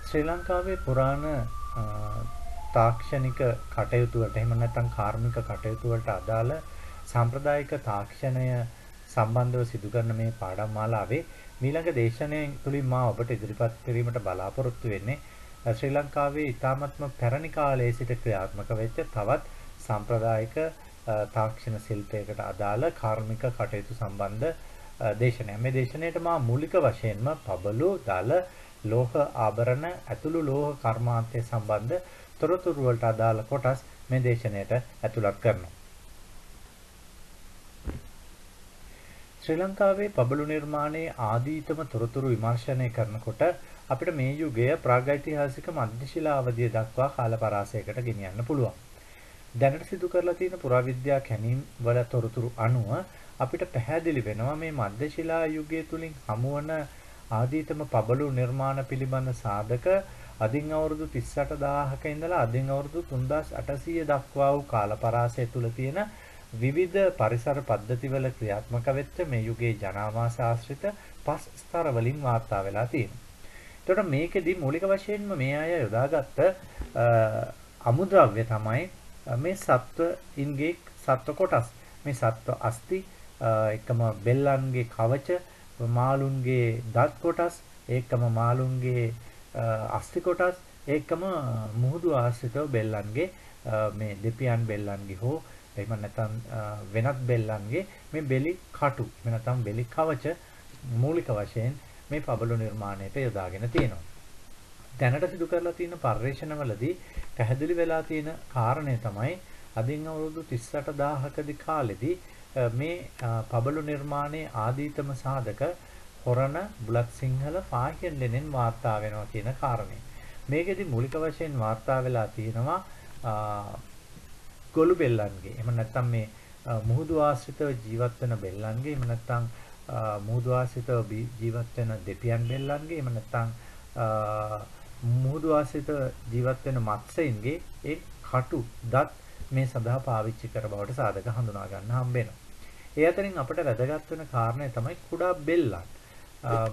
ශ්‍රී ලංකාවේ පුරාණ තාක්ෂණික කටයුතු වලට එහෙම නැත්නම් කාර්මික කටයුතු වලට අදාළ සාම්ප්‍රදායික තාක්ෂණය සම්බන්ධව සිදු කරන මේ පාඩම් මාලාවේ ඊළඟ දේශනයෙන් තුලින් මා ඔබට ඉදිරිපත් කිරීමට බලාපොරොත්තු වෙන්නේ ශ්‍රී ලංකාවේ ඉතාමත්ම පැරණි කාලයේ සිට ක්‍රියාත්මක වෙච්ච තවත් සාම්ප්‍රදායික තාක්ෂණ ශිල්පයකට අදාළ කාර්මික කටයුතු සම්බන්ධ දේශනයක්. මේ දේශනයේට මා මූලික වශයෙන්ම පබළු, දල, ලෝහ ආභරණ ඇතුළු ලෝහ කර්මාන්තය සම්බන්ධ තොරතුරු වලට අදාළ කොටස් මේ දේශනයට ඇතුළත් කරනවා. ශ්‍රී ලංකාවේ පබළු නිර්මාණයේ ආදීතම තොරතුරු විමර්ශනය කරනකොට අපිට මේ යුගය ප්‍රාගෛතිහාසික මධ්‍ය ශිලා අවධිය දක්වා කාල පරාසයකට ගෙනියන්න පුළුවන්. දැනට සිදු කරලා තියෙන පුරාවිද්‍යා කැණීම් වල තොරතුරු අනුව අපිට පැහැදිලි වෙනවා මේ මධ්‍ය ශිලා යුගයේ තුලින් හමුවන ආදීතම පබළු නිර්මාණ පිළිබඳ සාධක අදින් අවුරුදු 38000ක ඉඳලා අදින් අවුරුදු 3800 දක්වා වූ කාල පරාසය තුල තියෙන විවිධ පරිසර පද්ධතිවල ක්‍රියාත්මක වෙච්ච මේ යුගයේ ජනාවාස ආශ්‍රිත පස් ස්තර වලින් වාර්තා වෙලා තියෙනවා. එතකොට මේකෙදි මූලික වශයෙන්ම මේ අය යොදාගත්ත අමුද්‍රව්‍ය තමයි මේ සත්වයින්ගේ සත්ව කොටස්. මේ සත්ව අස්ථි එකම බෙල්ලන්ගේ කවච, මාළුන්ගේ දත් කොටස්, ඒකම මාළුන්ගේ අස්ථි කොටස්, ඒකම මුහුදු ආශ්‍රිතව බෙල්ලන්ගේ මේ දෙපියන් බෙල්ලන්ගේ හෝ එහෙම නැත්නම් වෙනත් බෙල්ලන්ගේ මේ බෙලි කටු එහෙම නැත්නම් බෙලි කවච මූලික වශයෙන් මේ පබළු නිර්මාණයට යොදාගෙන තියෙනවා. දැනට සිදු කරලා තියෙන පර්යේෂණවලදී පැහැදිලි වෙලා තියෙන කාරණය තමයි අදින් අවුරුදු 38000කදී කාලෙදී මේ පබළු නිර්මාණයේ ආදීතම සාධක හොරණ, බුලත් සිංහල, පාහියන් ලෙනෙන් වාර්තා වෙනවා කියන කාරණය. මේකෙදි මූලික වශයෙන් වාර්තා වෙලා තියෙනවා ගොළු බෙල්ලන්ගේ. එහෙම නැත්නම් මේ මුහුදු ආශ්‍රිතව ජීවත් වෙන බෙල්ලන්ගේ, එහෙම නැත්නම් මුහුදු ආශ්‍රිතව ජීවත් වෙන දෙපියන් බෙල්ලන්ගේ, එහෙම නැත්නම් මුහුදු ආශ්‍රිතව ජීවත් වෙන මත්ස්‍යයින්ගේ ඒ කටු දත් මේ සඳහා පාවිච්චි කර බවට සාධක හඳුනා ගන්න හම්බ වෙනවා. ඒ අතරින් අපිට වැදගත් වෙන කාරණය තමයි කුඩා බෙල්ලන්.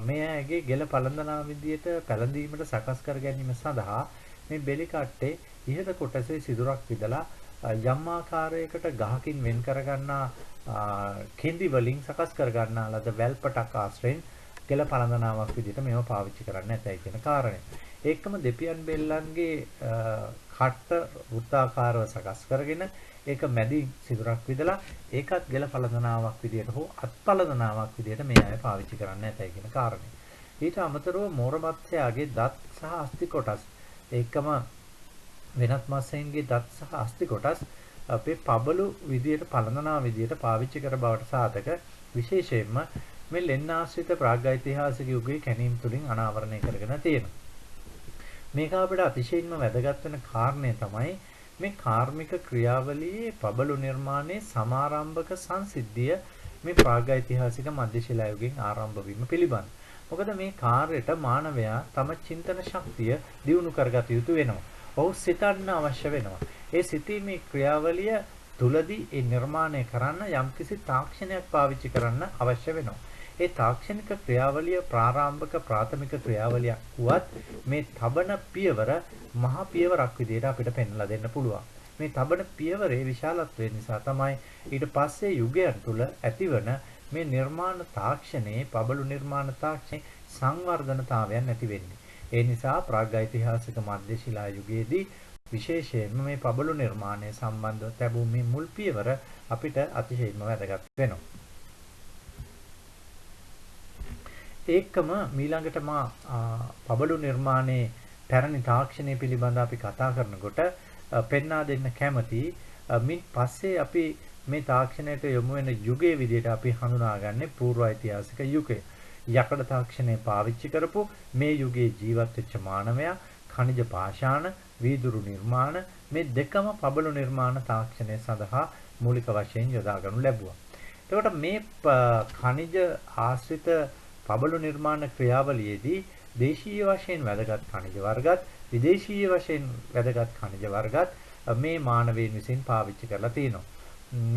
මේ ඇගේ ගෙල පළඳනා විදියට පැළඳීමට සකස් කර ගැනීම සඳහා මේ බෙලි කට්ටේ ඉහත කොටසේ සිදුරක් විදලා යම් ආකාරයකට ගහකින් වෙන් කරගන්නා කෙඳි වලින් සකස් කරගන්නා ලද වැල්පටක් ආශ්‍රයෙන් ගෙල පළඳනාවක් විදියට මේව පාවිච්චි කරන්න ඇතයි කියන කාරණය. ඒකම දෙපියන් බෙල්ලන්ගේ කට්ට වෘත්තාකාරව සකස් කරගෙන ඒක මැදින් සිදුරක් විදලා ඒකත් ගෙල පළඳනාවක් විදියට හෝ අත් පළඳනාවක් විදියට මේ අය පාවිච්චි කරන්න ඇතයි කියන කාරණය. ඊට අමතරව මෝර මත්ස්‍යයාගේ දත් සහ අස්ථි කොටස් ඒකම වෙනත් මත්ස්‍යයන්ගේ දත් සහ අස්ථි කොටස් අපේ පබළු විදියට පළඳනා විදියට පාවිච්චි කර බවට සාධක විශේෂයෙන්ම මේ ලෙන් ආශ්‍රිත ප්‍රාග්ඓතිහාසික යුගයේ කැණීම් තුලින් අනාවරණය කරගෙන තියෙනවා. මේක අපිට අතිශයින්ම වැදගත් වෙන කාරණය තමයි මේ කාර්මික ක්‍රියාවලියේ පබළු නිර්මාණයේ සමාරම්භක සංසිද්ධිය මේ ප්‍රාග්ඓතිහාසික මධ්‍ය ශිලා යුගයෙන් ආරම්භ වීම පිළිබඳ. මොකද මේ කාර්යයට මානවයා තම චින්තන ශක්තිය දියුණු කරගත යුතු වෙනවා. ඔහු සිතන්න අවශ්‍ය වෙනවා. ඒ සිතීමේ ක්‍රියාවලිය තුලදී ඒ නිර්මාණය කරන්න යම්කිසි තාක්ෂණයක් පාවිච්චි කරන්න අවශ්‍ය වෙනවා. ඒ තාක්ෂණික ක්‍රියාවලිය ප්‍රාරම්භක ප්‍රාථමික ක්‍රියාවලියක් වුවත් මේ තබන පියවර මහ පියවරක් විදිහට අපිට පෙන්වලා දෙන්න පුළුවන්. මේ තබන පියවරේ විශාලත්වය නිසා තමයි ඊට පස්සේ යුගයන් තුල ඇතිවන මේ නිර්මාණ තාක්ෂණයේ පබළු නිර්මාණ තාක්ෂණයේ සංවර්ධනතාවයන් ඇති වෙන්නේ. ඒ නිසා ප්‍රාග්ඓතිහාසික මධ්‍ය ශිලා යුගයේදී විශේෂයෙන්ම මේ පබළු නිර්මාණය සම්බන්ධව ලැබූ මේ මුල් පියවර අපිට අතිශයින්ම වැදගත් වෙනවා. ඒකම ඊළඟට මා පබළු නිර්මාණයේ පැරණි තාක්ෂණය පිළිබඳව අපි කතා කරනකොට පෙන්වා දෙන්න කැමති මින් පස්සේ අපි මේ තාක්ෂණයට යොමු වෙන යුගයේ විදිහට අපි හඳුනාගන්නේ පූර්ව ඓතිහාසික යුගය. යකඩ තාක්ෂණය පාවිච්චි කරපු මේ යුගයේ ජීවත් වෙච්ච මානවයා ඛනිජ පාෂාණ, වීදුරු නිර්මාණ මේ දෙකම පබළු නිර්මාණ තාක්ෂණය සඳහා මූලික වශයෙන් යොදා ගනු ලැබුවා. එතකොට මේ ඛනිජ ආශ්‍රිත පබළු නිර්මාණ ක්‍රියාවලියේදී දේශීය වශයෙන් වැදගත් ඛනිජ වර්ගත් විදේශීය වශයෙන් වැදගත් ඛනිජ වර්ගත් මේ මානවයන් විසින් පාවිච්චි කරලා තියෙනවා.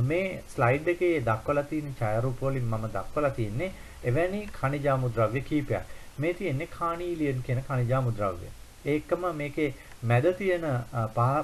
මේ ස්ලයිඩ් එකේ දක්වලා තියෙන ඡායාරූප වලින් මම දක්වලා තියෙන්නේ එවැනි ඛනිජ අමුද්‍රව්‍ය කීපයක්. මේ තියෙන්නේ කානීලියන් කියන ඛනිජ අමුද්‍රව්‍ය. ඒකම මේකේ මැද තියෙන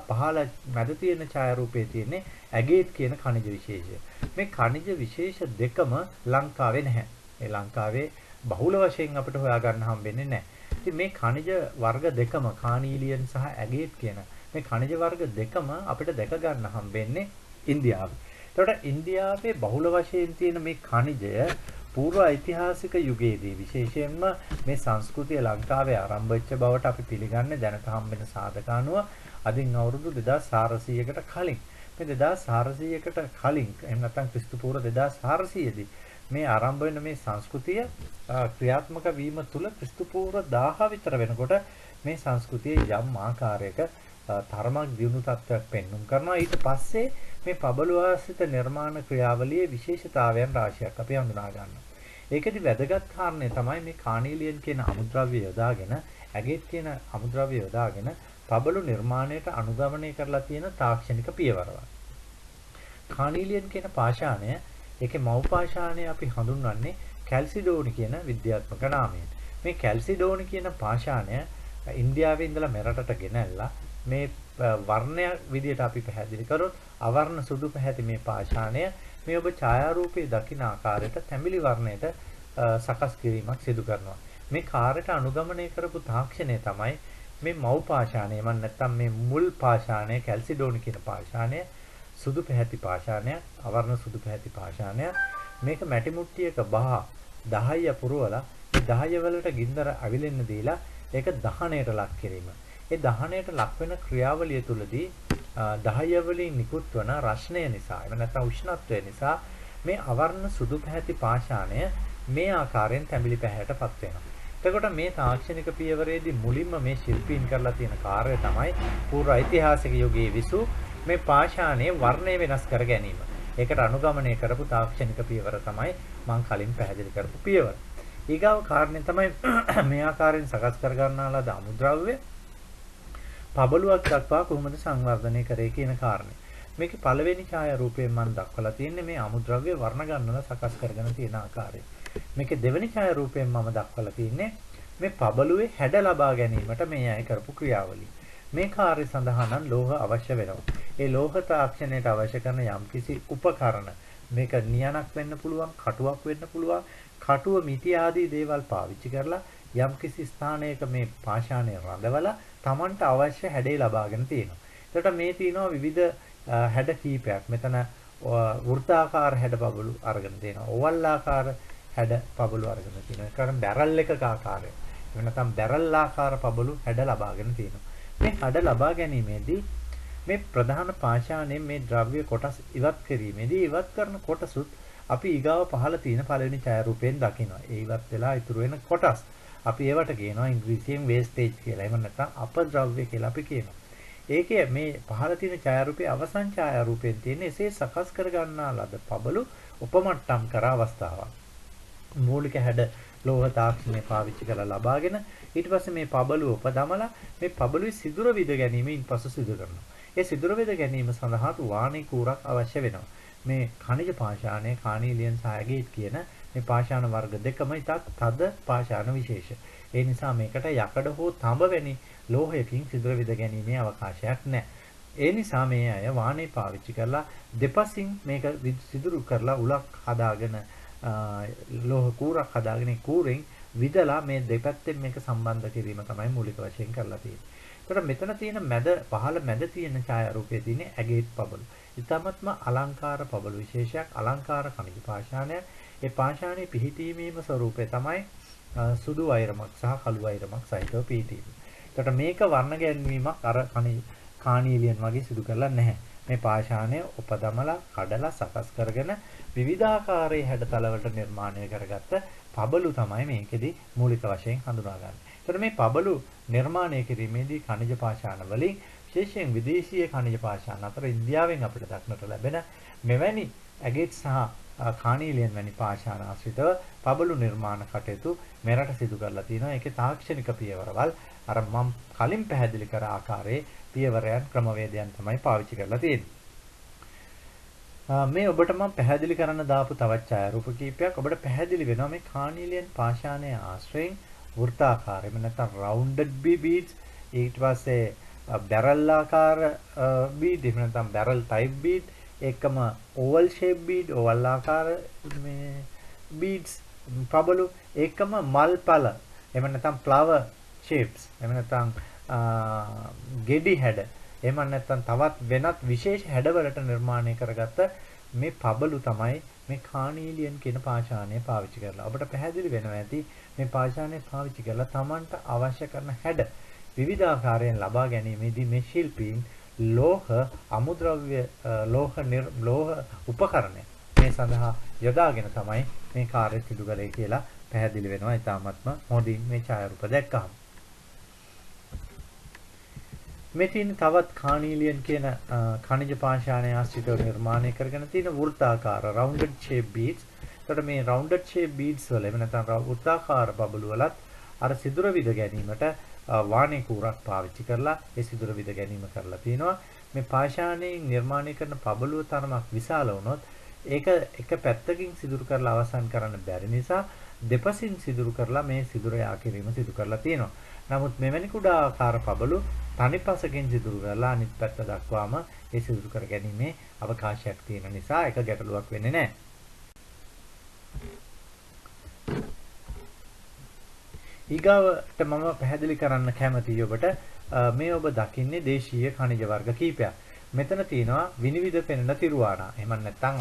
පහළ මැද තියෙන ඡායාරූපයේ තියෙන්නේ ඇගේට් කියන khනිජ විශේෂය. මේ khනිජ විශේෂ දෙකම ලංකාවේ නැහැ. ඒ ලංකාවේ බහුල වශයෙන් අපිට හොයාගන්න හම්බෙන්නේ නැහැ. ඉතින් මේ khනිජ වර්ග දෙකම කානීලියන් සහ ඇගේට් කියන මේ khනිජ වර්ග දෙකම අපිට දැක ගන්න හම්බෙන්නේ ඉන්දියාවේ. එතකොට ඉන්දියාවේ බහුල වශයෙන් තියෙන මේ khනිජය පූර්ව ඓතිහාසික යුගයේදී විශේෂයෙන්ම මේ සංස්කෘතිය ලංකාවේ ආරම්භ වෙච්ච බවට අපි පිළිගන්නේ දැනට හම්බෙන සාධක අනුව අදින් අවුරුදු 2400කට කලින්. මේ 2400කට කලින් එහෙම නැත්නම් ක්‍රිස්තු පූර්ව 2400 දී මේ ආරම්භ වෙන මේ සංස්කෘතිය ක්‍රියාත්මක වීම තුළ ක්‍රිස්තු පූර්ව 1000 විතර වෙනකොට මේ සංස්කෘතියේ යම් ආකාරයක තරමක් දියුණු තත්ත්වයක් පෙන්눔 කරනවා. ඊට පස්සේ මේ පබළු ආශ්‍රිත නිර්මාණ ක්‍රියාවලියේ විශේෂතාවයන් රාශියක් අපි හඳුනා ගන්නවා. ඒකෙදි වැදගත් කාරණේ තමයි මේ කානීලියන් කියන අමුද්‍රව්‍ය යොදාගෙන ඇගේට් කියන අමුද්‍රව්‍ය යොදාගෙන පබළු නිර්මාණයට අනුගමනය කරලා තියෙන තාක්ෂණික පියවරවල්. කානීලියන් කියන පාෂාණය ඒකේ මව් පාෂාණය අපි හඳුන්වන්නේ කැල්සිඩෝනි කියන විද්‍යාත්මක නාමයෙන්. මේ කැල්සිඩෝනි කියන පාෂාණය ඉන්දියාවේ ඉඳලා මෙරටට ගෙනල්ලා මේ වර්ණය විදියට අපි පැහැදිලි කරොත් අවර්ණ සුදු පැහැති මේ පාෂාණය මේ ඔබ ඡායාරූපයේ දකින ආකාරයට තැඹිලි වර්ණයට සකස් කිරීමක් සිදු කරනවා. මේ කාර්යයට අනුගමනය කරපු තාක්ෂණය තමයි මේ මව් පාෂාණය. මම නැත්තම් මේ මුල් පාෂාණය කැල්සිඩෝනි කියන පාෂාණය සුදු පැහැති පාෂාණය, අවර්ණ සුදු පැහැති පාෂාණය. මේක මැටි මුට්ටියක බහ 10 පුරවලා මේ 10 වලට ගින්දර අවිලෙන්න දීලා ඒක දහණයට ලක් කිරීම. ඒ දහණයට ලක් වෙන ක්‍රියාවලිය තුළදී 10 වලින් නිකුත් වන රස්නය නිසා එහෙම නැත්නම් උෂ්ණත්වය නිසා මේ අවර්ණ සුදු පැහැති පාෂාණය මේ ආකාරයෙන් තැඹිලි පැහැයටපත් වෙනවා. එතකොට මේ තාක්ෂණික පියවරේදී මුලින්ම මේ ශිල්පීන් කරලා තියෙන කාර්යය තමයි පූර්ව ඓතිහාසික යුගයේ විසු මේ පාෂාණයේ වර්ණය වෙනස් කර ගැනීම. ඒකට අනුගමනය කරපු තාක්ෂණික පියවර තමයි මම කලින් පැහැදිලි කරපු පියවර. ඊගාව කාරණේ තමයි මේ ආකාරයෙන් සකස් කර ගන්නා ලද අමුද්‍රව්‍ය පබළුවක් දක්වා කොහොමද සංවර්ධනය කරේ කියන කාරණේ. මේකේ පළවෙනි ඡායාරූපයෙන් මම දක්වලා තියෙන්නේ මේ අමුද්‍රව්‍ය වර්ණ ගන්නලා සකස් කරගෙන තියෙන ආකාරය. මේකේ දෙවෙනි ඡායාරූපයෙන් මම දක්වලා තියෙන්නේ මේ පබළුවේ හැඩ ලබා ගැනීමට මේ අය කරපු ක්‍රියාවලිය. මේ කාර්ය සඳහා නම් ලෝහ අවශ්‍ය වෙනවා. ඒ ලෝහ තාක්ෂණයට අවශ්‍ය කරන යම්කිසි උපකරණ මේක නියනක් වෙන්න පුළුවන්, කටුවක් වෙන්න පුළුවන්, කටුව මිටි ආදී දේවල් පාවිච්චි කරලා යම්කිසි ස්ථානයක මේ පාෂාණය රඳවලා Tamanට අවශ්‍ය හැඩේ ලබාගෙන තියෙනවා. එතකොට මේ තියෙනවා විවිධ හැඩ කීපයක්. මෙතන වෘත්තාකාර හැඩ බබළු අරගෙන තියෙනවා. ඕවල් ආකාර හැඩ බබළු අරගෙන තියෙනවා. ඒකට බැරල් එකක ආකාරය. එහෙම නැත්නම් බැරල් ආකාර බබළු හැඩ ලබාගෙන තියෙනවා. මේ හැඩ ලබා ගැනීමේදී මේ ප්‍රධාන පාෂාණයෙන් මේ ද්‍රව්‍ය කොටස් ඉවත් කිරීමේදී ඉවත් කරන කොටසුත් අපි ඊගාව පහළ තියෙන පළවෙනි ඡායාරූපයෙන් දකිනවා. ඒ ඉවත් වෙලා ඉතුරු වෙන කොටස් අපි ඒවට කියනවා ඉංග්‍රීසියෙන් වේස්ටේජ් කියලා. එහෙම නැත්නම් අපද්‍රව්‍ය කියලා අපි කියනවා. ඒකේ මේ පහළ තියෙන ඡායාරූපයේ අවසන් ඡායාරූපයෙන් තියෙන එසේ සකස් කර ගන්නා ලද පබළු උපමට්ටම් කර අවස්ථාවක්. මූලික හැඩ ලෝහ තාක්ෂණය පාවිච්චි කරලා ලබාගෙන ඊට පස්සේ මේ පබළුව උපදමලා මේ පබළුවේ සිදුර විද ගැනීමෙන් පසු සිදු කරනවා. ඒ සිදුර විද ගැනීම සඳහා වාණී කූරක් අවශ්‍ය වෙනවා. මේ khනිජ පාෂාණය කානීලියන් සහ ඇගේට් කියන මේ පාෂාණ වර්ග දෙකම ඉතාත් තද පාෂාණ විශේෂ. ඒ නිසා මේකට යකඩ හෝ තඹ වැනි ලෝහයකින් සිදුර විද ගැනීමේ අවකාශයක් නැහැ. ඒ නිසා මේ අය වාණේ පාවිච්චි කරලා දෙපසින් මේක සිදුරු කරලා උලක් හදාගෙන ලෝහ කූරක් හදාගෙන කූරෙන් විදලා මේ දෙපැත්තෙන් මේක සම්බන්ධ කිරීම තමයි මූලික වශයෙන් කරලා තියෙන්නේ. ඒකට මෙතන තියෙන මැද පහළ මැද තියෙන ඡායාරූපයේ තියෙන ඇගේට් පබළු. ඊටමත්ම අලංකාර පබළු විශේෂයක් අලංකාර khනිජ පාෂාණය. ඒ පාෂාණයේ පිහිටීමේම ස්වરૂපය තමයි සුදු වෛරමක් සහ කළු වෛරමක් සහිතව පිහිටීම. ඒකට මේක වර්ණ ගැන්වීමක් අර කානීලියන් වගේ සිදු කරලා නැහැ. මේ පාෂාණය උපදමලා කඩලා සකස් කරගෙන විවිධාකාරයේ හැඩතල වලට නිර්මාණය කරගත්ත පබළු තමයි මේකෙදි මූලික වශයෙන් හඳුනාගන්නේ. ඒතර මේ පබළු නිර්මාණය කිරීමේදී khනිජ පාෂාණ වලින් විශේෂයෙන් විදේශීය khනිජ පාෂාණ අතර ඉන්දියාවෙන් අපිට දක්නට ලැබෙන මෙවැනි ඇගේට් සහ කානීලියන් වැනි පාෂාණ ආශ්‍රිතව පබළු නිර්මාණ කටයුතු මෙරට සිදු කරලා තියෙනවා. ඒකේ තාක්ෂණික පියවරවල් අර මම කලින් පැහැදිලි කර ආකාරයේ පියවරයන් ක්‍රමවේදයන් තමයි පාවිච්චි කරලා තියෙන්නේ. මේ ඔබට මම පැහැදිලි කරන්න දාපු තවත් ඡායාරූප කීපයක් ඔබට පැහැදිලි වෙනවා මේ කානීලියන් පාෂාණයේ ආශ්‍රයෙන් වෘත්තාකාරයෙන්ම නැත්නම් rounded beads ඊට පස්සේ බැරල් ආකාර බීඩ් එහෙම නැත්නම් බැරල් ටයිප් බීඩ් එකම ඕවල් ෂේප් බීඩ් ඕවල් ආකාර මේ බීඩ්ස් පබළු එකම මල්පල එහෙම නැත්නම් ෆ්ලවර් ෂේප්ස් එහෙම නැත්නම් ගෙඩි හැඩ එහෙම නැත්නම් තවත් වෙනත් විශේෂ හැඩවලට නිර්මාණය කරගත්ත මේ පබළු තමයි මේ කානීලියන් කියන පාෂාණය පාවිච්චි කරලා. අපිට පැහැදිලි වෙනවා ඇති මේ පාෂාණය පාවිච්චි කරලා Tamanට අවශ්‍ය කරන හැඩ විවිධාකාරයෙන් ලබා ගැනීමේදී මේ ශිල්පීන් ලෝහ අමුද්‍රව්‍ය ලෝහ උපකරණ මේ සඳහා යොදාගෙන තමයි මේ කාර්ය සිදු කළේ කියලා පැහැදිලි වෙනවා. ඊටාත්ම හොඳින් මේ ඡායාරූප දැක්කහම මේ තියෙන තවත් කානීලියන් කියන ඛනිජ පාෂාණය ආශ්‍රිතව නිර්මාණය කරගෙන තියෙන වෘත්තාකාර rounded shape beads. එතකොට මේ rounded shape beads වල එහෙම නැත්නම් වෘත්තාකාර බබළු වලත් අර සිදුර විද ගැනීමට වාණේ කූරක් පාවිච්චි කරලා ඒ සිදුර විද ගැනීම කරලා තිනවා. මේ පාෂාණයෙන් නිර්මාණය කරන බබළුව තරමක් විශාල වුණොත් ඒක එක පැත්තකින් සිදුරු කරලා අවසන් කරන්න බැරි නිසා දෙපසින් සිදුරු කරලා මේ සිදුර යා කිරීම සිදු කරලා තියෙනවා. නමුත් මෙවැනි කුඩා ආකාර බබළු තනිපසකින් සිදුරු කරලා අනිත් පැත්ත දක්වාම ඒ සිදුරු කර ගැනීමේ අවකාශයක් තියෙන නිසා එක ගැටලුවක් වෙන්නේ නැහැ. ඊගාවට මම පැහැදිලි කරන්න කැමතියි ඔබට මේ ඔබ දකින්නේ දේශීය ඛනිජ වර්ග කීපයක්. මෙතන තියෙනවා විනිවිද පෙනෙන තිරුවානා. එහෙම නැත්නම්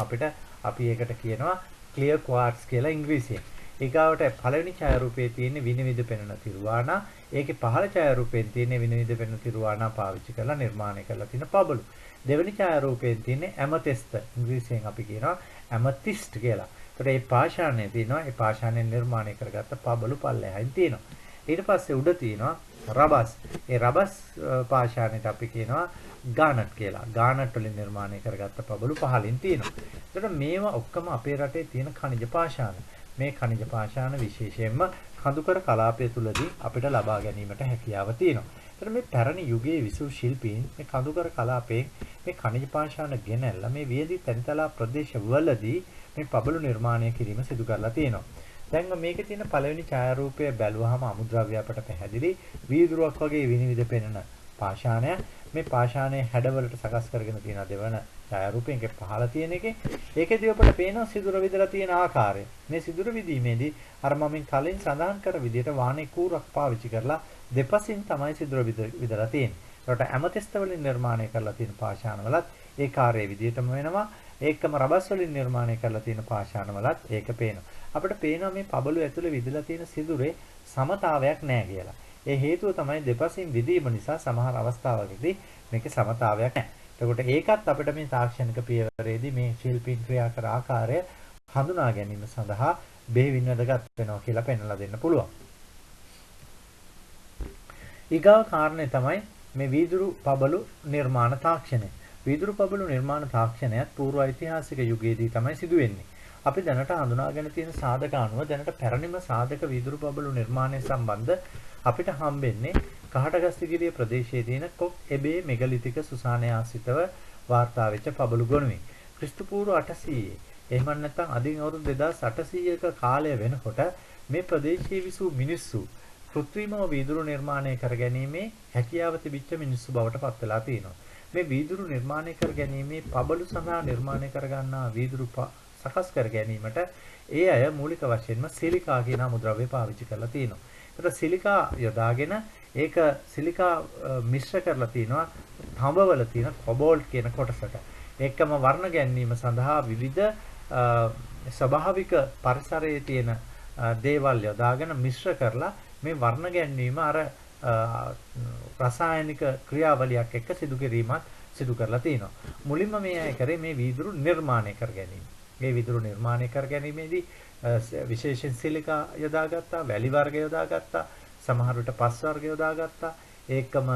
අපි ඒකට කියනවා ක්ලියර් ක්වාර්ට්ස් කියලා ඉංග්‍රීසියෙන්. ඊගාවට පළවෙනි ඡායාරූපයේ තියෙන විනිවිද පෙනෙන තිරුවානා. ඒකේ පහළ ඡායාරූපයෙන් තියෙන විනිවිද පෙනෙන තිරුවානා පාවිච්චි කරලා නිර්මාණය කරලා තියෙන පබළු. දෙවෙනි ඡායාරූපයෙන් තියෙන ඇමතෙස්ට් ඉංග්‍රීසියෙන් අපි කියනවා ඇමතිස්ට් කියලා. ඒතර මේ පාෂාණය තියෙනවා. ඒ පාෂාණයෙන් නිර්මාණය කරගත්ත පබළු පල්ලෙහායින් තියෙනවා. ඊට පස්සේ උඩ තියෙනවා රබස්. ඒ රබස් පාෂාණයට අපි කියනවා ගානට් කියලා. ගානට් වලින් නිර්මාණය කරගත්ත පබළු පහලින් තියෙනවා. ඒතර මේවා ඔක්කොම අපේ රටේ තියෙන ඛනිජ පාෂාණ. මේ ඛනිජ පාෂාණ විශේෂයෙන්ම කඳුකර කලාපය තුලදී අපිට ලබා ගැනීමට හැකියාව තියෙනවා. ඒතර මේ පැරණි යුගයේ විසූ ශිල්පීන් මේ කඳුකර කලාපයේ මේ ඛනිජ පාෂාණ ගෙනල්ලා මේ වියදී තැන්තලා ප්‍රදේශවලදී මේ පබළු නිර්මාණය කිරීම සිදු කරලා තියෙනවා. දැන් මේකේ තියෙන පළවෙනි ඡායාරූපය බැලුවහම අමුද්‍රව්‍ය අපට පැහැදිලි වීදුරුවක් වගේ විනිවිද පෙනෙන පාෂාණය. මේ පාෂාණයේ හැඩවලට සකස් කරගෙන තියෙන දෙවන ඡායාරූපයෙන් පහළ තියෙන එකේ ඒකේදී අපට පේනවා සිදුර විදලා තියෙන ආකාරය. මේ සිදුර විදීමේදී අර මම කලින් සඳහන් කර විදිහට වාණේ කූරක් පාවිච්චි කරලා දෙපසින් තමයි සිදුර විදලා තියෙන්නේ. ඒකට ඇමතිස්ත වලින් නිර්මාණය කරලා තියෙන පාෂාණ වලත් ඒ කාර්යයේ විදිහටම වෙනවා. ඒකම රබස් වලින් නිර්මාණය කරලා තියෙන පාෂාණ වලත් ඒක පේනවා. අපිට පේනවා මේ පබළු ඇතුලේ විදලා තියෙන සිදුරේ සමතාවයක් නැහැ කියලා. ඒ හේතුව තමයි දෙපසින් විදීම නිසා සමහර අවස්ථාවකදී මේකේ සමතාවයක් නැහැ. එතකොට ඒකත් අපිට මේ තාක්ෂණික පියවරේදී මේ ශිල්පීන් ක්‍රියා කර ආකාරය හඳුනා ගැනීම සඳහා බෙහෙවින් වැදගත් වෙනවා කියලා පෙන්වලා දෙන්න පුළුවන්. ඊගාව කාරණේ තමයි මේ වීදුරු පබළු නිර්මාණ තාක්ෂණය. වීදුරු පබළු නිර්මාණ තාක්ෂණයත් పూర్ව ඓතිහාසික යුගයේදී තමයි සිදු වෙන්නේ. අපි දැනට හඳුනාගෙන තියෙන සාධක අනුව දැනට පැරණිම සාධක වීදුරු පබළු නිර්මාණය සම්බන්ධ අපිට හම්බෙන්නේ කහටගස්තිගිරිය ප්‍රදේශයේ තියෙන කොක් එබේ මෙගලිතික සුසානය ආශ්‍රිතව වාර්තා වෙච්ච පබළු ගොනුවේ. ක්‍රිස්තු පූර්ව 800 එහෙම නැත්නම් අදින් අවුරුදු 2800ක කාලය වෙනකොට මේ ප්‍රදේශයේ විසූ මිනිස්සු කෘත්‍රිමව වීදුරු නිර්මාණය කර ගැනීමේ හැකියාව තිබිච්ච මිනිස්සු බවට පත් වෙලා තියෙනවා. මේ වීදුරු නිර්මාණය කර ගැනීමේ පබළු සඳහා නිර්මාණය කර ගන්නා වීදුරු සකස් කර ගැනීමට ඒ අය මූලික වශයෙන්ම සිලිකා කියන අමුද්‍රව්‍ය පාවිච්චි කරලා තියෙනවා. ඒතර සිලිකා යොදාගෙන ඒක සිලිකා මිශ්‍ර කරලා තිනවා තඹවල තියෙන කොබෝල්ට් කියන කොටසට. ඒකම වර්ණ ගැන්වීම සඳහා විවිධ ස්වභාවික පරිසරයේ තියෙන දේවල් යොදාගෙන මිශ්‍ර කරලා මේ වර්ණ ගැන්වීම අර රසායනික ක්‍රියාවලියක් එක්ක සිදු කිරීමත් සිදු කරලා තිනවා. මුලින්ම මේ අය කරේ මේ වීදුරු නිර්මාණය කර ගැනීම. මේ වීදුරු නිර්මාණය කර ගැනීමේදී විශේෂයෙන් සිලිකා යොදාගත්තා, වැලි වර්ග යොදාගත්තා, සමහර විට පස් වර්ග යොදාගත්තා, ඒකම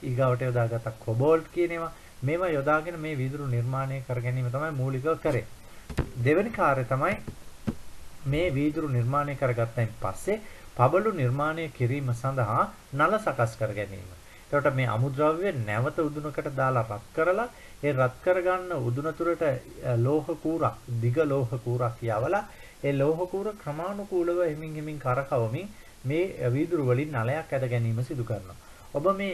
ඊගාවට යොදාගත්තා කොබෝල්ට් කියන ඒවා. මේවා යොදාගෙන මේ වීදුරු නිර්මාණය කර ගැනීම තමයි මූලිකව කරේ. දෙවෙනි කාර්යය තමයි මේ වීදුරු නිර්මාණය කරගත්තයින් පස්සේ පබළු නිර්මාණය කිරීම සඳහා නල සකස් කර ගැනීම. එතකොට මේ අමුද්‍රව්‍ය නැවත උදුනකට දාලා රත් කරලා ඒ රත් කරගන්න උදුන තුරට ලෝහ කූරක්, දිග ලෝහ කූරක් යවලා ඒ ලෝහ කූර ක්‍රමානුකූලව හිමින් කරකවමින් මේ වීදුරු වලින් නලයක් ඇද ගැනීම සිදු කරනවා. ඔබ මේ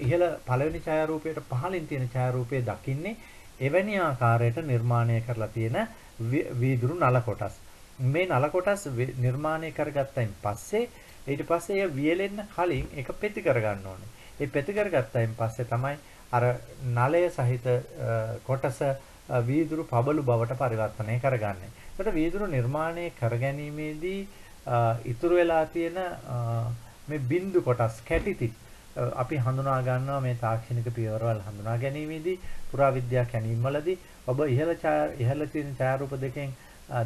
ඉහළ පළවෙනි ඡායාරූපයට පහළින් තියෙන ඡායාරූපයේ දකින්නේ එවැනි ආකාරයට නිර්මාණය කරලා තියෙන වීදුරු නල කොටස්. මේ නල කොටස් නිර්මාණය කරගත්තයින් පස්සේ ඊට පස්සේ එය වියලෙන්න කලින් ඒක පෙති කරගන්න ඕනේ. ඒ පෙති කරගත්තයින් පස්සේ තමයි අර නලය සහිත කොටස වීදුරු පබළු බවට පරිවර්තනය කරගන්නේ. ඒකට වීදුරු නිර්මාණය කරගැනීමේදී ඉතුරු වෙලා තියෙන මේ බිඳු කොටස් කැටිති අපි හඳුනා ගන්නවා මේ තාක්ෂණික පියවරවල් හඳුනා ගැනීමේදී පුරාවිද්‍යා කැණීම්වලදී ඔබ ඉහළ තියෙන ඡායාරූප දෙකෙන්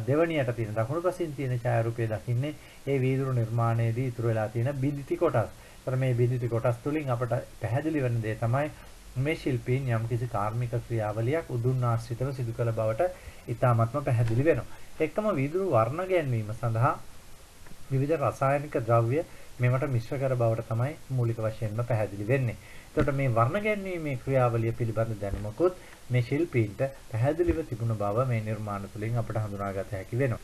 දෙවණියට තියෙන දකුණු පසින් තියෙන ඡායාරූපය දකින්නේ ඒ වීදුරු නිර්මාණයේදී ඉතුරු වෙලා තියෙන බිඳිති කොටස්. ඒතර මේ බිඳිති කොටස් තුලින් අපට පැහැදිලි වෙන දේ තමයි මේ ශිල්පීන් යම්කිසි කාර්මික ක්‍රියාවලියක් උදුන් ආශ්‍රිතව සිදු කළ බවට ඉතාමත්ම පැහැදිලි වෙනවා. එක්කම වීදුරු වර්ණ ගැන්වීම සඳහා විවිධ රසායනික ද්‍රව්‍ය මේවට මිශ්‍ර කර බවට තමයි මූලික වශයෙන්ම පැහැදිලි වෙන්නේ. එතකොට මේ වර්ණ ගැන්වීමේ ක්‍රියාවලිය පිළිබඳ දැනුමකුත් මේ ශිල්පීන්ට පැහැදිලිව තිබුණ බව මේ නිර්මාණ තුළින් අපට හඳුනාගත හැකි වෙනවා.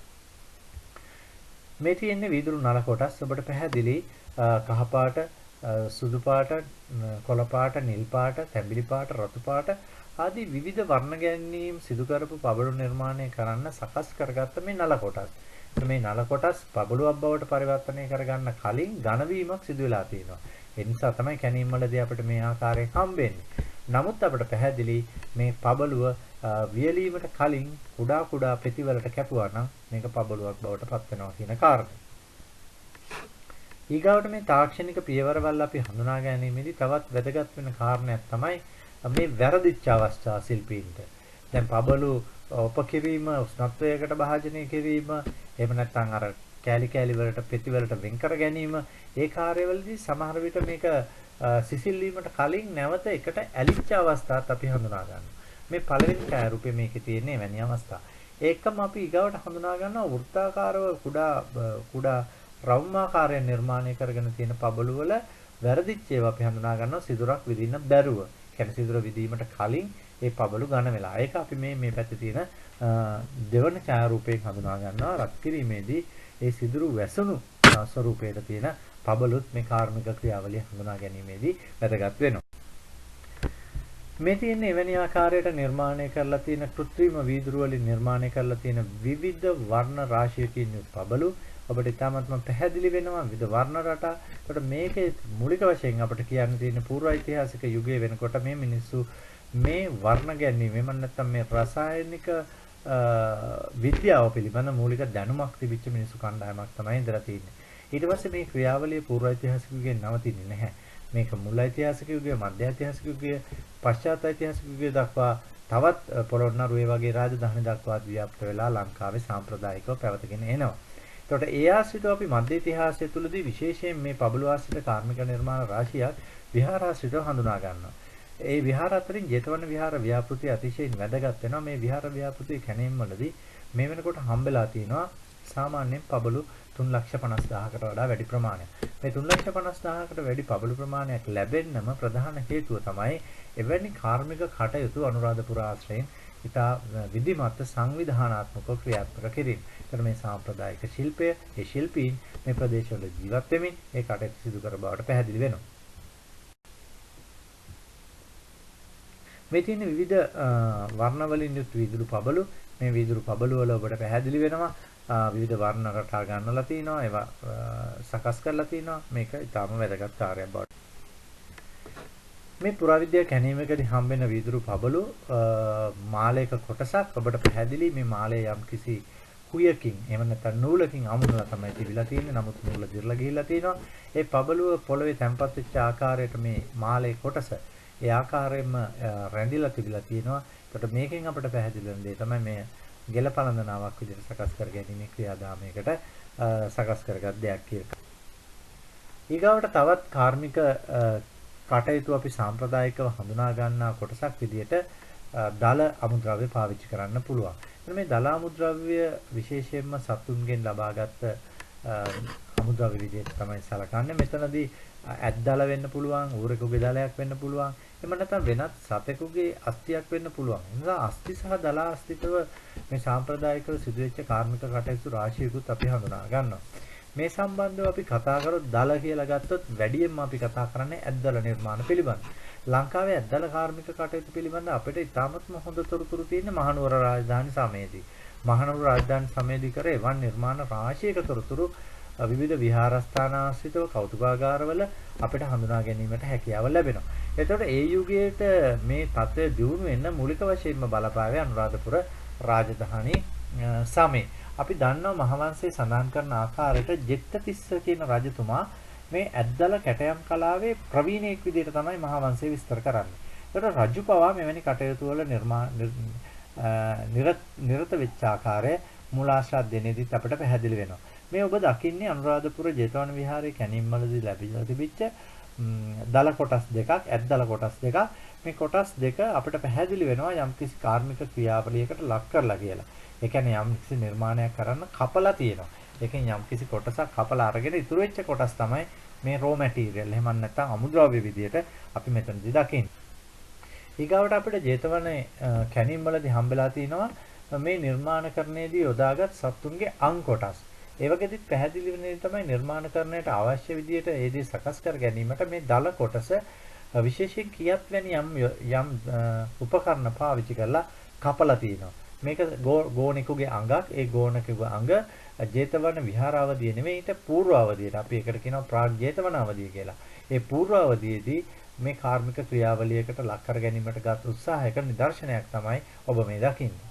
මේ තියෙන්නේ වීදුරු නල කොටස් ඔබට පැහැදිලි කහ පාට, සුදු පාට, කොළ පාට, නිල් පාට, තැඹිලි පාට, රතු පාට ආදී විවිධ වර්ණ ගැන්වීම් සිදු කරපු පබළු නිර්මාණය කරන්න සකස් කරගත්ත මේ නල කොටස්. මේ නල කොටස් පබළුවක් බවට පරිවර්තනය කරගන්න කලින් ඝනවීමක් සිදු වෙලා තියෙනවා. ඒ නිසා තමයි කැණීම් වලදී අපිට මේ ආකාරයෙන් හම්බෙන්නේ. නමුත් අපිට පැහැදිලි මේ පබළුව වියලීමට කලින් කුඩා කුඩා පෙතිවලට කැපුවා නම් මේක පබළුවක් බවට පත් වෙනවා කියන කාරණය. ඊගාවට මේ තාක්ෂණික පියවරවල් අපි හඳුනා ගැනීමේදී තවත් වැදගත් වෙන කාරණයක් තමයි මේ වැරදිච්ච අවස්ථා ශිල්පීන්ට. දැන් පබළු උපකිරීම උෂ්ණත්වයකට භාජනය කිරීම එහෙම නැත්නම් අර කෑලි කෑලි වලට පෙති වලට වෙන් කර ගැනීම ඒ කාර්යවලදී සමහර විට මේක සිසිල් වීමට කලින් නැවත එකට ඇලිච්ච අවස්ථාත් අපි හඳුනා ගන්නවා. මේ පළවෙනි ඡායාරූපයේ මේකේ තියෙන එවැනි අවස්ථා. ඒකම අපි ඊගවට හඳුනා ගන්නවා වෘත්තාකාරව කුඩා රවුමාකාරයෙන් නිර්මාණය කරගෙන තියෙන පබළු වල වැරදිච්ච ඒවා අපි හඳුනා ගන්නවා සිදුරක් විදින්න බැරුව. කියන්නේ සිදුර විදීමට කලින් ඒ පබළු ඝන වෙලා. ඒක අපි මේ පැත්තේ තියෙන දෙවන ඡායාරූපයෙන් හඳුනා ගන්නවා. රත් කිරීමේදී ඒ සිදුරු වැසුණු ස්වරූපයට තියෙන පබළුත් මේ කාර්මික ක්‍රියාවලිය හඳුනා ගැනීමේදී වැදගත් වෙනවා. මේ තියෙන එවැනි ආකාරයට නිර්මාණය කරලා තියෙන කෘත්‍රිම වීදුරු වලින් නිර්මාණය කරලා තියෙන විවිධ වර්ණ රාශියකින් යුත් පබළු ඔබට ඉතාමත්ම පැහැදිලි වෙනවා විවිධ වර්ණ රටා. ඒකට මේකේ මූලික වශයෙන් අපිට කියන්න තියෙන පූර්ව ඓතිහාසික යුගයේ වෙනකොට මේ මිනිස්සු මේ වර්ණ ගැනීම එහෙම නැත්නම් මේ රසායනික විද්‍යාව පිළිබඳ මූලික දැනුමක් තිබිච්ච මිනිස්සු කණ්ඩායමක් තමයි ඉඳලා තියෙන්නේ. ඊට පස්සේ මේ ක්‍රියාවලිය පූර්ව ඓතිහාසික යුගයේ නවතින්නේ නැහැ. මේක මුල් ඓතිහාසික යුගයේ, මධ්‍ය ඓතිහාසික යුගයේ, පශ්චාත් ඓතිහාසික යුගයේ දක්වා තවත් පොළොන්නරු ඒ වගේ රාජධානි දක්වා ව්‍යාප්ත වෙලා ලංකාවේ සාම්ප්‍රදායිකව පැවතගෙන එනවා. එතකොට ඒ ආශ්‍රිතව අපි මධ්‍ය ඉතිහාසය තුළදී විශේෂයෙන් මේ පබළු ආශ්‍රිත කාර්මික නිර්මාණ රාශියක් විහාරාශ්‍රිතව හඳුනා ගන්නවා. ඒ විහාර අතරින් ජේතවන විහාර ව්‍යාපෘතිය අතිශයින් වැදගත් වෙනවා. මේ විහාර ව්‍යාපෘතිය කැණීම් වලදී මේ වෙනකොට හම්බෙලා තියෙනවා සාමාන්‍යයෙන් පබළු 3,50,000කට වඩා වැඩි ප්‍රමාණයක්. මේ 3,50,000කට වැඩි පබළු ප්‍රමාණයක් ලැබෙන්නම ප්‍රධාන හේතුව තමයි එවැනි කාර්මික කටයුතු අනුරාධපුර ආශ්‍රයෙන් ඉතා විධිමත් සංවිධානාත්මකව ක්‍රියාත්මක කිරීම. එතන මේ සාම්ප්‍රදායික ශිල්පය, ඒ ශිල්පීන් මේ ප්‍රදේශවල ජීවත් වෙමින් ඒ කටයුතු සිදු කර බවට පැහැදිලි වෙනවා. මේ තියෙන විවිධ වර්ණ වලින් යුත් වීදුරු පබළු මේ වීදුරු පබළු වල ඔබට පැහැදිලි වෙනවා විවිධ වර්ණ රටා ගන්නලා තිනවා ඒවා සකස් කරලා තිනවා මේක ඊටාම වැදගත් කාර්යයක් බවට මේ පුරාවිද්‍යා කැණීමකදී හම්බෙන වීදුරු පබළු මාලයක කොටසක් ඔබට පැහැදිලි මේ මාලය යම් කිසි කුයකින් එහෙම නැත්නම් නූලකින් අමුණලා තමයි තිබිලා තියෙන්නේ නමුත් නූල දිර්ලා ගිහිල්ලා තිනවා ඒ පබළුව පොළවේ තැම්පත් වෙච්ච ආකාරයට මේ මාලයේ කොටස ඒ ආකාරයෙන්ම රැඳිලා තිබිලා තියෙනවා. ඒකට මේකෙන් අපිට පැහැදිලි වෙන දේ තමයි මේ ගෙල පළඳනාවක් විදිහට සකස් කර ගැනීමේ ක්‍රියාදාමයකට සකස් කරගත් දෙයක් කියලා. ඊගාවට තවත් කාර්මික කටයුතු අපි සාම්ප්‍රදායිකව හඳුනා ගන්නා කොටසක් විදිහට දල අමුද්‍රව්‍ය පාවිච්චි කරන්න පුළුවන්. මේ දල අමුද්‍රව්‍ය විශේෂයෙන්ම සතුන්ගෙන් ලබාගත් අමුද්‍රව්‍ය විදිහට තමයි සලකන්නේ. මෙතනදී ඇත්දල වෙන්න පුළුවන්, ඌරෙකුගේ දලයක් වෙන්න පුළුවන්. එහෙම නැත්නම් වෙනත් සතෙකුගේ අස්තියක් වෙන්න පුළුවන්. ඒ නිසා අස්ති සහ දල අස්තිත්ව මේ සාම්ප්‍රදායිකව සිදුවෙච්ච කාර්මික කටයුතු රාශියකුත් අපි හඳුනා ගන්නවා. මේ සම්බන්ධව අපි කතා කරොත් දල කියලා ගත්තොත් වැඩියෙන්ම අපි කතා කරන්නේ ඇද්දල නිර්මාණ පිළිබඳ. ලංකාවේ ඇද්දල කාර්මික කටයුතු පිළිබඳ අපිට ඉතාමත්ම හොඳ තොරතුරු තියෙන මහනුවර රාජධානි සමයේදී. මහනුවර රාජධානි සමයේදී කර එවන් නිර්මාණ රාශියක තොරතුරු විවිධ විහාරස්ථාන ආශ්‍රිතව කෞතුකාගාරවල අපිට හඳුනා ගැනීමට හැකියාව ලැබෙනවා. එතකොට ඒ යුගයේට මේ තත්ත්වය දියුණු වෙන්න මූලික වශයෙන්ම බලපාවේ අනුරාධපුර රාජධානි සමය. අපි දන්නවා මහවංශයේ සඳහන් කරන ආකාරයට ජෙට්ටතිස්ස කියන රජතුමා මේ ඇද්දල කැටයම් කලාවේ ප්‍රවීණයෙක් විදිහට තමයි මහවංශය විස්තර කරන්නේ. ඒකට රජු පවා මෙවැනි කටයුතු වල නිරත වෙච්ච ආකාරය මූලාශ්‍රාදෙනේදීත් අපිට පැහැදිලි වෙනවා. මේ ඔබ දකින්නේ අනුරාධපුර ජේතවන විහාරයේ කැණීම්වලදී ලැබිලා තිබිච්ච දල කොටස් දෙකක්, ඇද්දල කොටස් දෙකක්. මේ කොටස් දෙක අපිට පැහැදිලි වෙනවා යම්කිසි කාර්මික ක්‍රියාවලියකට ලක් කරලා කියලා. ඒ කියන්නේ යම්කිසි නිර්මාණයක් කරන්න කපලා තියෙනවා. ඒකෙන් යම්කිසි කොටසක් කපලා අරගෙන ඉතුරු වෙච්ච කොටස් තමයි මේ රෝ මැටීරියල්. එහෙම නැත්නම් අමුද්‍රව්‍ය විදියට අපි මෙතනදී දකින්නේ. ඊගාවට අපිට ජේතවනේ කැණීම්වලදී හම්බෙලා තිනවා මේ නිර්මාණකරණයේදී යොදාගත් සත්තුන්ගේ අං කොටස්. ඒ වගේදීත් පැහැදිලි වෙන දේ තමයි නිර්මාණකරණයට අවශ්‍ය විදියට ඒ දේ සකස් කර ගැනීමට මේ දල කොටස විශේෂයෙන් කියක් වැනි යම් උපකරණ පාවිච්චි කරලා කපලා තිනවා. මේක ගෝණිකුගේ අඟක්. ඒ ගෝණිකුගේ අඟ ජේතවන විහාරාවදියේ නෙමෙයි ඊට පූර්වාවදියට. අපි ඒකට කියනවා ප්‍රාග් ජේතවනාවදිය කියලා. ඒ පූර්වාවදියේදී මේ කාර්මික ක්‍රියාවලියකට ලක් කර ගැනීමට ගත් උත්සාහයක නිදර්ශනයක් තමයි ඔබ මේ දකින්නේ.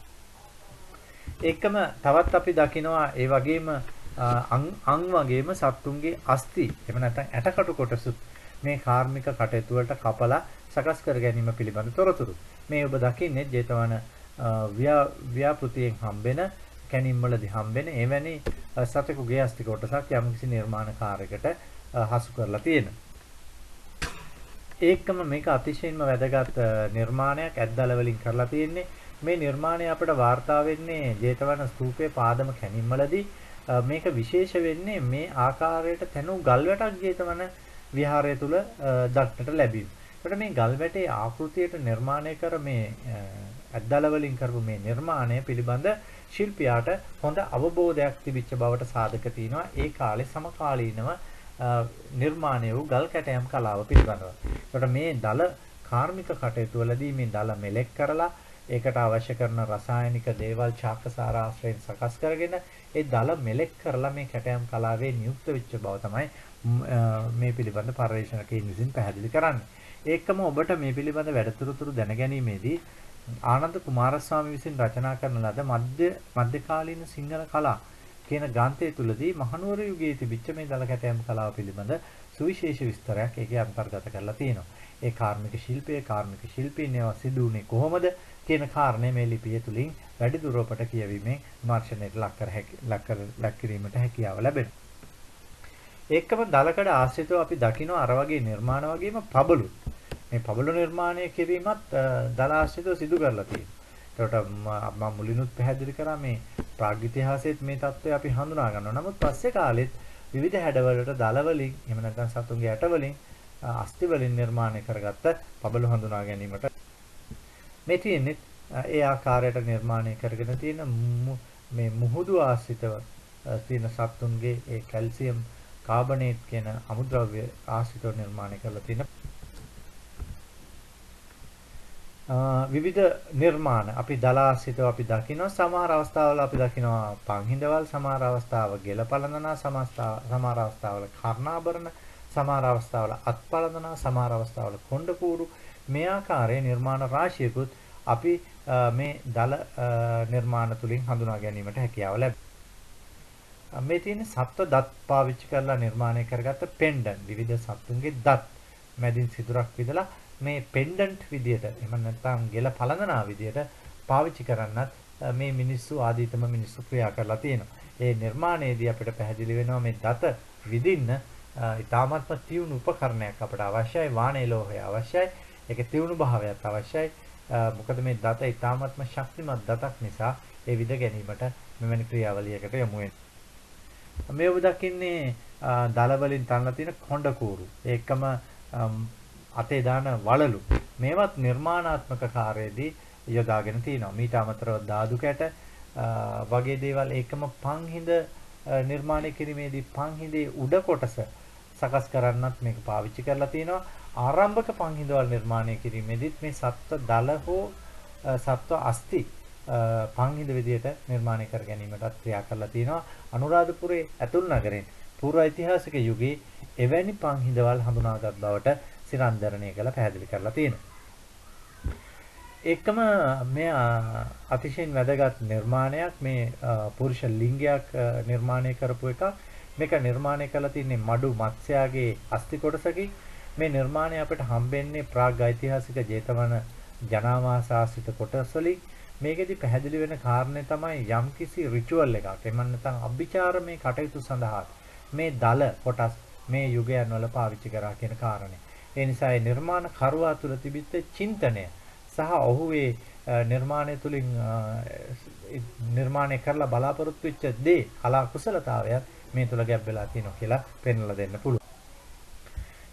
ඒකම තවත් අපි දකිනවා ඒ වගේම අං වගේම සත්තුන්ගේ අස්ථි එහෙම නැත්නම් ඇටකටු කොටසුත් මේ කාර්මික කටයුතු වලට කපලා සකස් කර ගැනීම පිළිබඳ තොරතුරු. මේ ඔබ දකින්නේ ජේතවන ව්‍යාපෘතියෙන් හම්බෙන කැණීම් වලදී හම්බෙන එවැනි සතෙකුගේ අස්ථි කොටසක් යම්කිසි නිර්මාණකාරයකට හසු කරලා තියෙනවා. ඒකම මේක අතිශයින්ම වැදගත් නිර්මාණයක් ඇද්දල වලින් කරලා තියෙන්නේ. මේ නිර්මාණය අපිට වාර්තා වෙන්නේ ජේතවන ස්තූපයේ පාදම කැණීම්වලදී. මේක විශේෂ වෙන්නේ මේ ආකාරයට තනු ගල්වැටක් ජේතවන විහාරය තුල දක්නට ලැබීම. ඒකට මේ ගල්වැටේ ආකෘතියට නිර්මාණය කර මේ ඇද්දල වලින් කරපු මේ නිර්මාණය පිළිබඳ ශිල්පියාට හොඳ අවබෝධයක් තිබිච්ච බවට සාධක තියෙනවා. ඒ කාලේ සමකාලීනව නිර්මාණය වූ ගල් කැටයම් කලාව පිළිබඳව. ඒකට මේ දල කාර්මික කටයුතු වලදී මේ දල මෙලෙක් කරලා ඒකට අවශ්‍ය කරන රසායනික දේවල් චාක්කසාර ආශ්‍රයෙන් සකස් කරගෙන ඒ දල මෙලෙක් කරලා මේ කැටයම් කලාවේ නියුක්ත වෙච්ච බව තමයි මේ පිළිබඳ පර්යේෂණකයන් විසින් පැහැදිලි කරන්නේ. ඒකම ඔබට මේ පිළිබඳ වැඩතරතුරු දැනගැනීමේදී ආනන්ද කුමාරස්වාමී විසින් රචනා කරන ලද මධ්‍යකාලීන සිංහල කලා කියන ග්‍රන්ථය තුලදී මහනුවර යුගයේ තිබිච්ච මේ දල කැටයම් කලාව පිළිබඳ සුවිශේෂ විස්තරයක් ඒකේ අන්තර්ගත කරලා තියෙනවා. ඒ කාර්මික ශිල්පීන් ඒවා සිදුුනේ කොහොමද කියන කාරණේ මේ ලිපිය තුලින් වැඩි දුරකට කියවීමෙන් විමර්ශනයට ලක් කිරීමට හැකියාව ලැබෙනවා. ඒකම දලකඩ ආශ්‍රිතව අපි දකිනවා අර වගේ නිර්මාණ වගේම පබළු. මේ පබළු නිර්මාණය කිරීමත් දල ආශ්‍රිතව සිදු කරලා තියෙනවා. ඒකට මම මුලිනුත් පැහැදිලි කරා මේ ප්‍රාග් ඉතිහාසයේත් මේ தত্ত্বය අපි හඳුනා ගන්නවා. නමුත් පස්සේ කාලෙත් විවිධ හැඩවලට දල වලින් එහෙම නැත්නම් සතුන්ගේ ඇට වලින් අස්ථි වලින් නිර්මාණය කරගත්ත පබළු හඳුනා ගැනීමට මේ තියෙන්නේ ඒ ආකාරයට නිර්මාණය කරගෙන තියෙන මේ මුහුදු ආශ්‍රිතව තියෙන සත්තුන්ගේ ඒ කැල්සියම් කාබනේට් කියන අමුද්‍රව්‍ය ආශ්‍රිතව නිර්මාණය කරලා තියෙන විවිධ නිර්මාණ අපි දල ආශ්‍රිතව අපි දකිනවා. සමහර අවස්ථාවල අපි දකිනවා පන්හිඳවල්, සමහර අවස්ථාවල ගෙල පළඳනා, සමහර අවස්ථාවල කර්ණාභරණ, සමහර අවස්ථාවල අත්පළඳනා, සමහර අවස්ථාවල කොණ්ඩකූරු මේ ආකාරයේ නිර්මාණ රාශියකුත් අපි මේ දල නිර්මාණ තුලින් හඳුනා ගැනීමට හැකියාව ලැබෙනවා. මේ තියෙන සත්ව දත් පාවිච්චි කරලා නිර්මාණය කරගත්ත පෙන්ඩන්ට් විවිධ සත්තුන්ගේ දත් මැදින් සිදුරක් විදලා මේ පෙන්ඩන්ට් විදියට එහෙම නැත්නම් ගෙල පළඳනා විදියට පාවිච්චි කරන්නත් මේ මිනිස්සු ආදීතම මිනිස්සු ක්‍රියා කරලා තියෙනවා. ඒ නිර්මාණයේදී අපිට පැහැදිලි වෙනවා මේ දත විදින්න ඉතාමත්ම තියුණු උපකරණයක් අපට අවශ්‍යයි. වානේ ලෝහය අවශ්‍යයි. ඒකේ තියුණු භාවයත් අවශ්‍යයි. මොකද මේ දත ඉතාමත්ම ශක්තිමත් දතක් නිසා ඒ විද ගැනීමට මෙවැනි ක්‍රියාවලියකට යොමු වෙනවා. මේ ඔබ දකින්නේ දල වලින් තනලා තියෙන කොණ්ඩකූරු. ඒකම අතේ දාන වලලු. මේවත් නිර්මාණාත්මක කාර්යයේදී යොදාගෙන තිනවා. මීට අමතරව දාදු කැට වගේ දේවල් ඒකම පන්හිඳ නිර්මාණය කිරීමේදී පංහිඳේ උඩ කොටස සකස් කරන්නත් මේක පාවිච්චි කරලා තියෙනවා. ආරම්භක පංහිඳවල් නිර්මාණය කිරීමේදීත් මේ සත්ව දල හෝ සත්ව අස්ථි පංහිඳ විදියට නිර්මාණය කර ගැනීමටත් ක්‍රියා කරලා තියෙනවා. අනුරාධපුරයේ ඇතුල් නගරෙන් පූර්ව ඓතිහාසික යුගයේ එවැනි පංහිඳවල් හඳුනාගත් බවට සිරන්දරණය කළ පැහැදිලි කරලා තියෙනවා. එකම මේ අතිශයින් වැදගත් නිර්මාණයක් මේ පුරුෂ ලිංගයක් නිර්මාණය කරපු එකක්. මේක නිර්මාණය කරලා තින්නේ මඩු මත්ස්‍යයාගේ අස්ථි කොටසකින්. මේ නිර්මාණය අපිට හම්බෙන්නේ ප්‍රාග් ඓතිහාසික ජේතවන ජනාවාස ආශ්‍රිත කොටස් වලින්. මේකෙදි පැහැදිලි වෙන කාරණේ තමයි යම්කිසි රිචුවල් එකක්. එහෙම නැත්නම් අභිචාරමේ කටයුතු සඳහා මේ දල කොටස් මේ යුගයන් වල පාවිච්චි කරා කියන කාරණේ. ඒ නිසා ඒ නිර්මාණ කරුවා තුළ තිබිච්ච චින්තනය සහ ඔහුගේ නිර්මාණය තුළින් නිර්මාණය කරලා බලාපොරොත්තු වෙච්ච දේ කලා කුසලතාවයත් මේ තුළ ගැබ් වෙලා තියෙනවා කියලා පෙන්වලා දෙන්න පුළුවන්.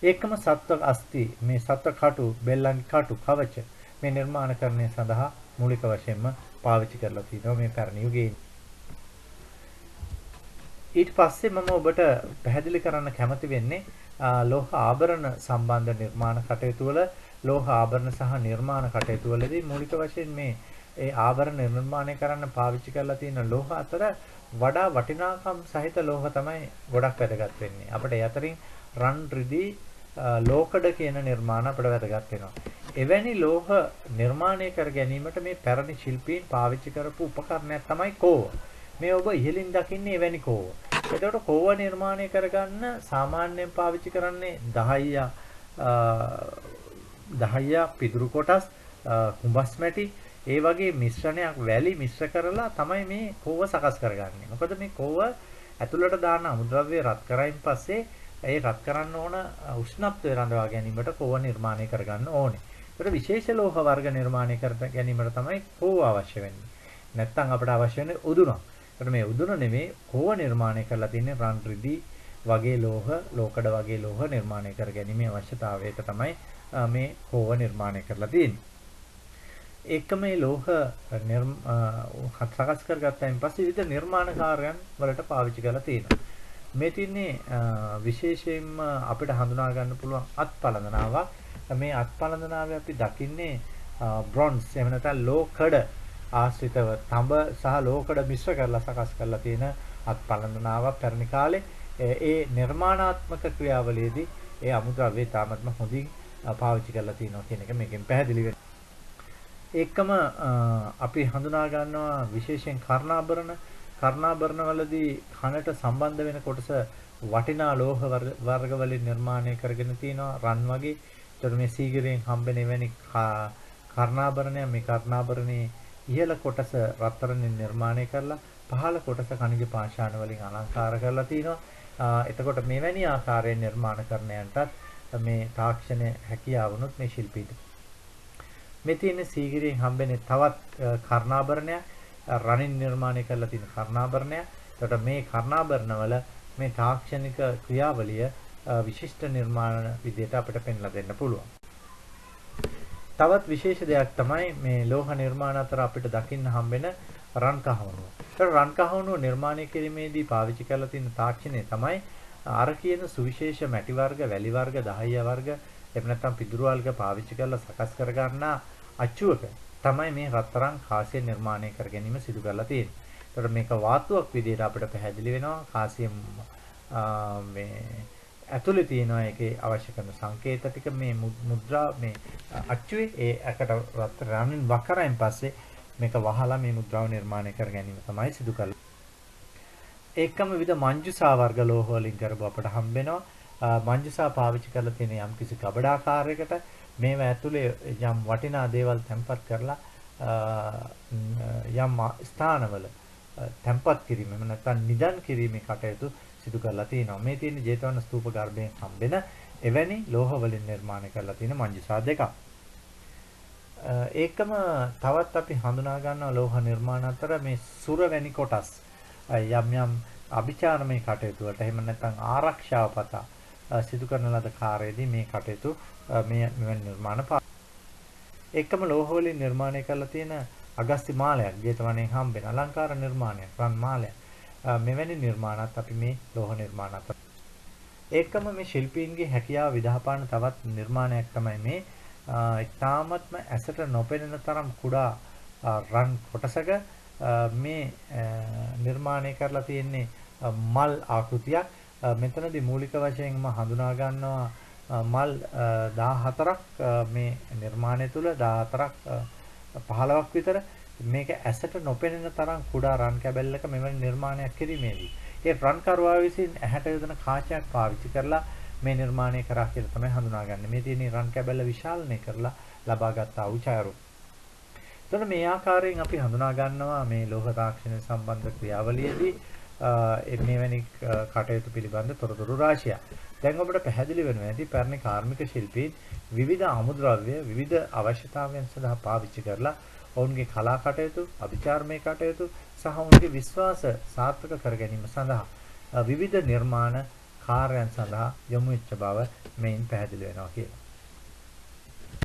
ඒකම සත්ව අස්ථි මේ සත්ව කටු බෙල්ලන්ගේ කටු කවච මේ නිර්මාණකරණය සඳහා මූලික වශයෙන්ම පාවිච්චි කරලා තියෙනවා මේ පැරණි යුගයේ. ඊට පස්සේ මම ඔබට පැහැදිලි කරන්න කැමති වෙන්නේ ලෝහ ආභරණ සම්බන්ධ නිර්මාණ කටයුතු වල ලෝහ ආභරණ සහ නිර්මාණ කටයුතු වලදී මූලික වශයෙන් මේ ඒ ආභරණ නිර්මාණය කරන්න පාවිච්චි කරලා තියෙන ලෝහ අතර වඩා වටිනාකම් සහිත ලෝහ තමයි ගොඩක් වැදගත් වෙන්නේ. අපිට ඒ අතරින් රන් රිදී ලෝකඩ කියන නිර්මාණ අපිට වැදගත් වෙනවා. එවැනි ලෝහ නිර්මාණය කර ගැනීමට මේ පැරණි ශිල්පීන් පාවිච්චි කරපු උපකරණයක් තමයි කෝව. මේ ඔබ ඉහළින් දකින්නේ එවැනි කෝව. එතකොට කෝව නිර්මාණය කරගන්න සාමාන්‍යයෙන් පාවිච්චි කරන්නේ 10 පිදුරු කොටස්, කුඹස් මැටි, ඒ වගේ මිශ්‍රණයක් වැලි මිශ්‍ර කරලා තමයි මේ කෝව සකස් කරගන්නේ. මොකද මේ කෝව ඇතුළට දාන අමුද්‍රව්‍ය රත් කරයින් පස්සේ ඒ රත් කරන්න ඕන උෂ්ණත්වය රඳවා ගැනීමට කෝව නිර්මාණය කරගන්න ඕනේ. ඒකට විශේෂ ලෝහ වර්ග නිර්මාණය කර ගැනීමට තමයි කෝව අවශ්‍ය වෙන්නේ. නැත්නම් අපිට අවශ්‍ය වෙන්නේ උදුනක්. ඒකට මේ උදුන නෙමේ කෝව නිර්මාණය කරලා තියෙන්නේ රන් රිදී වගේ ලෝහ, ලෝකඩ වගේ ලෝහ නිර්මාණය කර ගැනීමේ අවශ්‍යතාවයක තමයි මේ කෝව නිර්මාණය කරලා තියෙන්නේ. ඒක මේ ලෝහ සකස් කරගත්තායින් පස්සේ විවිධ නිර්මාණ කාර්යයන් වලට පාවිච්චි කරලා තියෙනවා. මේ තින්නේ විශේෂයෙන්ම අපිට හඳුනා ගන්න පුළුවන් අත්පලඳනාවක්. මේ අත්පලඳනාවේ අපි දකින්නේ බ්‍රොන්ස් එහෙම නැත්නම් ලෝකඩ ආශ්‍රිතව තඹ සහ ලෝකඩ මිශ්‍ර කරලා සකස් කරලා තියෙන අත්පලඳනාවක් පැරණි කාලේ. ඒ නිර්මාණාත්මක ක්‍රියාවලියේදී ඒ අමුද්‍රව්‍ය තාමත්ම හොඳින් පාවිච්චි කරලා තියෙනවා කියන එක මේකෙන් පැහැදිලි වෙනවා. ඒකම අපි හඳුනා ගන්නවා විශේෂයෙන් කර්ණාභරණ වලදී කනට සම්බන්ධ වෙන කොටස වටිනා ලෝහ වර්ග වලින් නිර්මාණය කරගෙන තියෙනවා රන් වගේ. ඒතර මේ සීගිරෙන් හම්බෙන එවැනි කර්ණාභරණය මේ කර්ණාභරණේ ඉහළ කොටස රත්තරන්ෙන් නිර්මාණය කරලා පහළ කොටස khනිජ පාෂාණ වලින් අලංකාර කරලා තිනවා. එතකොට මෙවැනි ආකාරයෙන් නිර්මාණ කරන්නයන්ටත් මේ තාක්ෂණ හැකියාවනොත් මේ ශිල්පීට. මේ තියෙන සීගිරියෙන් හම්බෙන තවත් කර්ණාභරණයක් රණින් නිර්මාණය කරලා තියෙන කර්ණාභරණයක්. එතකොට මේ කර්ණාභරණවල මේ තාක්ෂණික ක්‍රියාවලිය විශිෂ්ට නිර්මාණ විදියට අපිට පෙන්ලා දෙන්න පුළුවන්. තවත් විශේෂ දෙයක් තමයි මේ ලෝහ නිර්මාණ අතර අපිට දකින්න හම්බෙන රන් කහවණුව. ඒතර රන් කහවණුව නිර්මාණය කිරීමේදී පාවිච්චි කරලා තියෙන තාක්ෂණය තමයි අර කියන සුවිශේෂ මැටි වර්ග, වැලි වර්ග, දහය වර්ග, එහෙම නැත්නම් පිදුරු වර්ග පාවිච්චි කරලා සකස් කර ගන්නා අච්චුවක තමයි මේ රත්තරන් කාසිය නිර්මාණය කර ගැනීම සිදු කරලා තියෙන්නේ. ඒතර මේක වාතුවක් විදිහට අපිට පැහැදිලි වෙනවා. කාසිය මේ ඇතුලේ තියෙනවා ඒකේ අවශ්‍ය කරන සංකේත ටික මේ මුද්‍රා මේ අච්චුවේ ඒ එකට රත්තරන්ෙන් වකරයින් පස්සේ මේක වහලා මේ මුද්‍රාව නිර්මාණය කර ගැනීම තමයි සිදු කරන්නේ. ඒකම විවිධ මංජුසා වර්ග ලෝහ වලින් කරපුව අපට හම්බෙනවා. මංජුසා පාවිච්චි කරලා තියෙන යම් කිසි කබඩාකාරයකට මේවා ඇතුලේ යම් වටිනා දේවල් තැම්පත් කරලා යම් ස්ථානවල තැම්පත් කිරීම නැත්නම් නිදන් කිරීමේ කටයුතු සිදු කරලා තියෙනවා. මේ තියෙන ජේතවන ස්තූප ගර්භයෙන් හම්බෙන එවැනි ලෝහ වලින් නිර්මාණය කරලා තියෙන මංජුසා දෙකක්. ඒකම තවත් අපි හඳුනා ගන්නවා ලෝහ නිර්මාණ අතර මේ සුර වැනි කොටස් යම් යම් අභිචාරමය කටයුතු වලට එහෙම නැත්නම් ආරක්ෂාව පතා සිදු කරන ලද කාර්යයේදී මේ කටයුතු මේ මෙවැනි නිර්මාණ ඒකම ලෝහ වලින් නිර්මාණය කරලා තියෙන අගස්ති මාලයක් ජේතවනයේ හම්බෙන අලංකාර නිර්මාණයක් රන් මාලයක්. මෙවැනි නිර්මාණات අපි මේ ලෝහ නිර්මාණات. ඒකම මේ ශිල්පීන්ගේ හැකියාව විදහාපාන තවත් නිර්මාණයක් තමයි මේ ඉතාමත්ම ඇසට නොපෙනෙන තරම් කුඩා රන් කොටසක මේ නිර්මාණය කරලා තියෙන්නේ මල් ආකෘතියක්. මෙතනදී මූලික වශයෙන්ම හඳුනා ගන්නවා මල් 14ක් මේ නිර්මාණය තුල 14ක් 15ක් විතර මේක ඇසට නොපෙනෙන තරම් කුඩා රන් කැබැල්ලක මෙවැනි නිර්මාණයක් කිරීමේදී ඒ රන් කරුවා විසින් ඇහැට යොදන කාචයක් පාවිච්චි කරලා මේ නිර්මාණය කරා කියලා තමයි හඳුනාගන්නේ. මේ තියෙන රන් කැබැල්ල විශාලණය කරලා ලබාගත් ආචාරු. එතකොට මේ ආකාරයෙන් අපි හඳුනා ගන්නවා මේ ලෝහ තාක්ෂණය සම්බන්ධ ක්‍රියාවලියේදී මෙවැනි කටයුතු පිළිබඳ තොරතුරු රාශියක්. දැන් ඔබට පැහැදිලි වෙනවා ඇති පැරණි කාර්මික ශිල්පීන් විවිධ අමුද්‍රව්‍ය විවිධ අවශ්‍යතාවයන් සඳහා පාවිච්චි කරලා ඔවුන්ගේ කලා කටයුතු, අභිචාරමය කටයුතු සහ ඔවුන්ගේ විශ්වාස සාර්ථක කර ගැනීම සඳහා විවිධ නිර්මාණ කාර්යයන් සඳහා යොමු වෙච්ච බව මෙයින් පැහැදිලි වෙනවා කියලා.